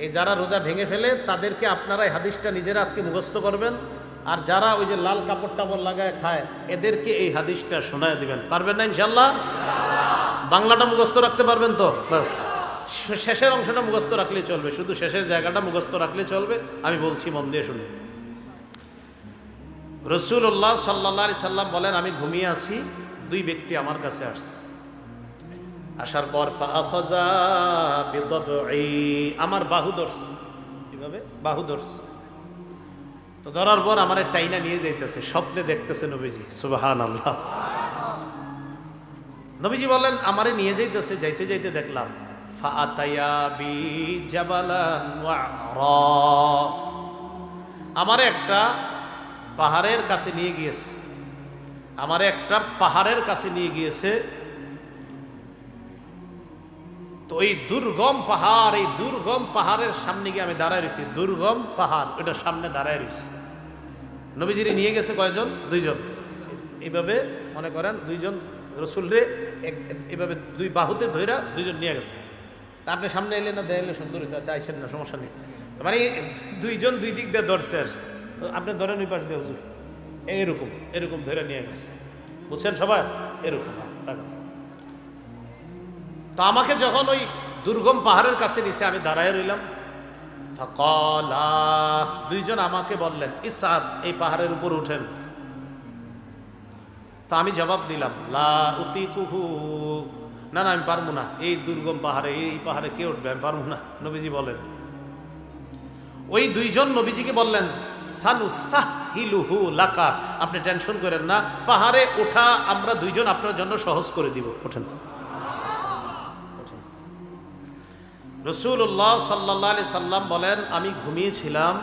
এই যারা রোজা ভেঙে ফেলে তাদেরকে আপনারা এই হাদিসটা নিজেরা আজকে মুখস্থ করবেন, আর যারা ওই যে লাল কাপড় টাপড় লাগায় খায় এদেরকে এই হাদিসটা শোনায় দিবেন। পারবেন না ইনশাল্লাহ? বাংলাটা মুখস্থ রাখতে পারবেন তো? বাস শেষের অংশটা মুখস্থ রাখলেই চলবে, শুধু শেষের জায়গাটা মুখস্থ রাখলে চলবে। আমি বলছি, মন দিয়ে শুনুন। রাসূলুল্লাহ সাল্লাল্লাহু আলাইহি সাল্লাম বলেন, আমি ঘুমিয়ে আছি, দুই ব্যক্তি আমার কাছে আসছে। আসার পর ফাআখাযা বিদবঈ, আমার বাহু ধরছে। কিভাবে? বাহু ধরছে। তো ধরার পর আমার টাইনা নিয়ে যাইতেছে, স্বপ্নে দেখতেছে নবীজি। সুবহানাল্লাহ। নবীজি বলেন, আমারে নিয়ে যাইতেছে, যাইতে যাইতে দেখলাম ফাআতায়া বি জাবালান ওয়া'রা, আমারে একটা পাহাড়ের কাছে নিয়ে গিয়েছে, আমারে একটা পাহাড়ের কাছে নিয়ে গিয়েছে। তো এই দুর্গম পাহাড়, এই দুর্গম পাহাড়ের সামনে গিয়ে আমি দাঁড়ায় রয়েছি। দুর্গম পাহাড়, ওটার সামনে দাঁড়ায় রয়েছি। নবীজিরে নিয়ে গেছে কয়জন? দুইজন। এইভাবে মনে করেন দুইজন রসুলরে এইভাবে দুই বাহুতে ধইরা দুইজন নিয়ে গেছে। তা আপনি সামনে এলে না দেখলে সুন্দর হইতে আছে, আইসেন না, সমস্যা নেই। মানে দুইজন দুই দিক দিয়ে ধরছে, আপনি ধরেন ওই পাশ দিয়ে হুজুর, এরকম এরকম ধরে নিয়ে গেছে। বুঝছেন সবাই? এরকম। তো আমাকে যখন ওই দুর্গম পাহাড়ের কাছে নিচে আমি দাঁড়ায় রইলাম, ফাকালা, দুইজন আমাকে বললেন, ইসআদ, এই পাহাড়ের উপর উঠেন। তো আমি জবাব দিলাম, লা উতিকুহু, না না, আমি পারবো না, এই দুর্গম পাহাড়ে, এই পাহাড়ে কে উঠবে, আমি পারবো না। নবীজি বলেন, ওই দুইজন নবীজিকে বললেন, সানুসাহিলুহু লাকা, আপনি টেনশন করেন না, পাহাড়ে ওঠা আমরা দুইজন আপনার জন্য সহজ করে দিব, ওঠেন। রাসূলুল্লাহ সাল্লাল্লাহু আলাইহি সাল্লাম বলেন, আমি ঘুমিয়েছিলাম,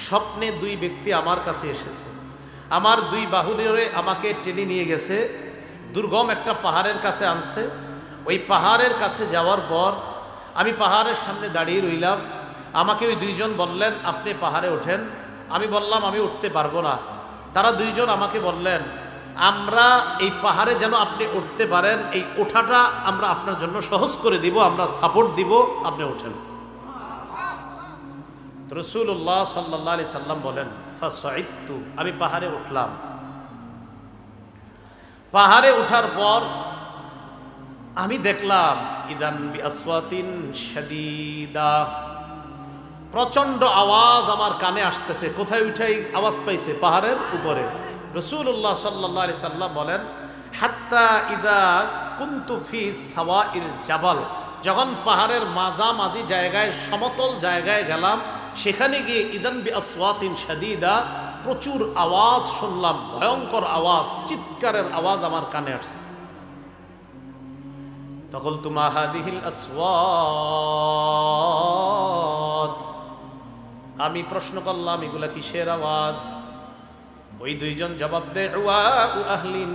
স্বপ্নে দুই ব্যক্তি আমার কাছে এসেছে, আমার দুই বাহু ধরে আমাকে টেনে নিয়ে গেছে, দুর্গম একটা পাহাড়ের কাছে আনছে। ওই পাহাড়ের কাছে যাওয়ার পর আমি পাহাড়ের সামনে দাঁড়িয়ে রইলাম। আমাকে ওই দুইজন বললেন, আপনি পাহাড়ে ওঠেন। আমি বললাম, আমি উঠতে পারবো না। তারা দুইজন আমাকে বললেন, আমরা এই পাহাড়ে যেন আপনি উঠতে পারেন, এই ওঠাটা আমরা আপনার জন্য সহজ করে দিব, আমরা সাপোর্ট দিব, আপনি ওঠেন। রাসূলুল্লাহ সাল্লাল্লাহু আলাইহি সাল্লাম বলেন, ফাসাইদতু, আমি পাহাড়ে উঠলাম। পাহাড়ে ওঠার পর আমি দেখলাম, ইদান বিআসওয়াতিন শাদীদা, প্রচন্ড আওয়াজ আমার কানে আসতেছে। কোথায় উঠাই আওয়াজ পাইছে? পাহাড়ের উপরে। রাসূলুল্লাহ সাল্লাল্লাহু আলাইহি সাল্লাম বলেন, হাত্তা ইদা কুনতু ফি সাওয়াইল জাবাল, যখন পাহাড়ের মাঝামাঝি জায়গায়, সমতল জায়গায় গেলাম, সেখানে গিয়ে ইদান বিআসওয়াতিন শাদীদা, প্রচুর আওয়াজ শুনলাম, ভয়ঙ্কর আওয়াজ, চিৎকারের আওয়াজ আমার কানে আসছে। ফাকুলতু মা হাদিহিল আসওয়াত, আমি প্রশ্ন করলাম, এগুলা কিসের আওয়াজ? ওই দুইজন জবাব দেয়, আহলিন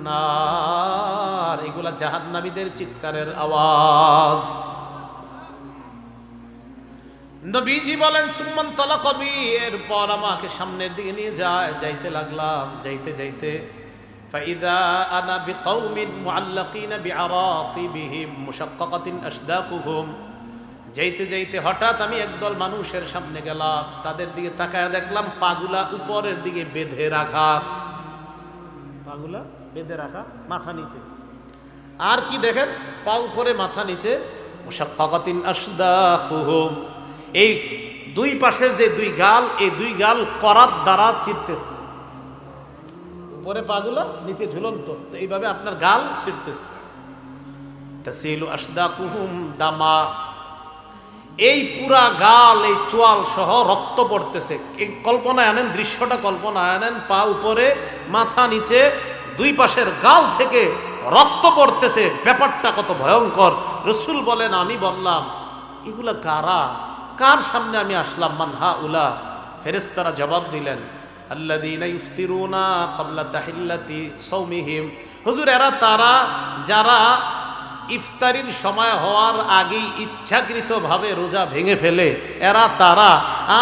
নার, এগুলা জাহান্নামীদের চিৎকারের আওয়াজ। নবীজি বলেন, সুম্মান তালাকাবি, এরপর আমাকে সামনের দিকে নিয়ে যায়, যাইতে লাগলাম, যাইতে যাইতে ফাইদা আনা বিকাউমিন মুআল্লাকিনা বিআরাতিবিহিম মুশাক্কাকাতিন আশদাকুহুম, যাইতে যাইতে হঠাৎ আমি একদল মানুষের সামনে গেলাম, তাদের দিকে তাকায় দেখলাম পাগুলা উপরের দিকে বেঁধে রাখা, পাগুলা বেঁধে রাখা, মাথা নিচে। আর কি দেখেন? পা উপরে মাথা নিচে, মুশাক্কাকাতিন আশদাকুহুম, এই দুই পাশের যে দুই গাল, এই দুই গাল করাত দ্বারা চিরতেছে, উপরে পাগুলা, নিচে ঝুলন্ত, তো এইভাবে আপনার গাল ছিঁড়তেছে। তাসিলু আশদাকুহুম দামা, এই পুরা গাল, এই চোয়াল সহ রক্ত পড়তেছে। এই কল্পনায় আনেন, দৃশ্যটা কল্পনায় আনেন, পা উপরে মাথা নিচে, দুই পাশের গাল থেকে রক্ত পড়তেছে, ব্যাপারটা কত ভয়ঙ্কর। রাসূল বলেন, আমি বললাম, এগুলা কারা, কার সামনে আমি আসলাম? মান হাউলা, ফেরেশতারা জবাব দিলেন, আল্লাযীনা ইফতিরুনা ক্বাবলা তাহিল্লাতি সাওমিহিম, হুজুর এরা তারা যারা ইফতারির সময় হওয়ার আগেই ইচ্ছাকৃতভাবে রোজা ভেঙে ফেলে, এরা তারা।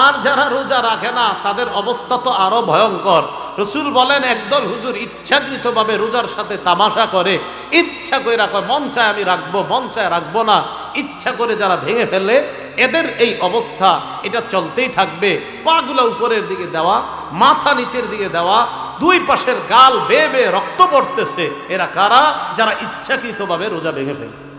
আর যারা রোজা রাখে না তাদের অবস্থা তো আরো ভয়ঙ্কর। রাসূল বলেন, একদল হুজুর ইচ্ছাকৃতভাবে রোজার সাথে তামাশা করে, ইচ্ছা করে রাখে, মন চায় আমি রাখবো, মন চায় রাখবো না, ইচ্ছা করে যারা ভেঙে ফেলে, এদের এই অবস্থা এটা চলতেই থাকবে। পাগুলা উপরের দিকে দেওয়া, মাথা নিচের দিকে দেওয়া, দুই পাশের গাল বেয়ে বেয়ে রক্ত পড়তেছে। এরা কারা? যারা ইচ্ছাকৃতভাবে রোজা ভেঙে ফেলে।